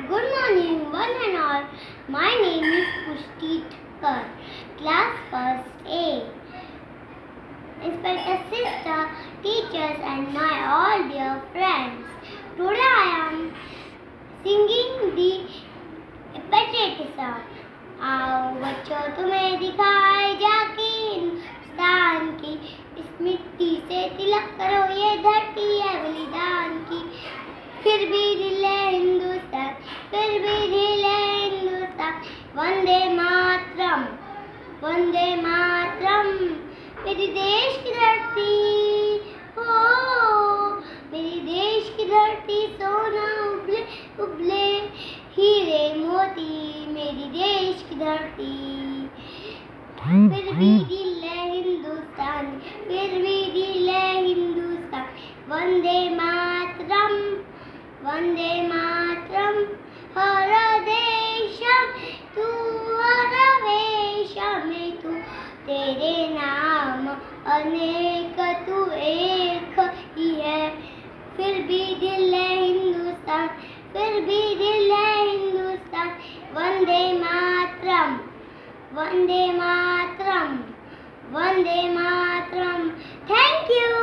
Good morning, one and all. My name is Pushti Thakkar, class first A. Inspector sister, teachers, and my all dear friends. Today I am singing the patriotism. आओ बच्चों तुम्हें दिखाए जाके हिंदुस्तान की, इस मिट्टी से तिलक करो, ये धरती है बलिदान की। फिर भी दिल है हिंदुस्तान, फिर भी दिल है हिंदुस्तान। वंदे मातरम, वंदे मातरम। मेरी देश की धरती हो, मेरी देश की धरती सोना उबले उबले हीरे मोती, मेरी देश की धरती। फिर भी दिल है हिंदुस्तान, फिर भी दिल है हिंदुस्तान। वंदे मातरम, वंदे मातरम। हर देशम तू, हर वेशम तू, तेरे नाम अनेक तू एक ही है। फिर भी दिल है हिंदुस्तान, फिर भी दिल है हिंदुस्तान। वंदे मातरम, वंदे मातरम, वंदे मातरम। Thank you.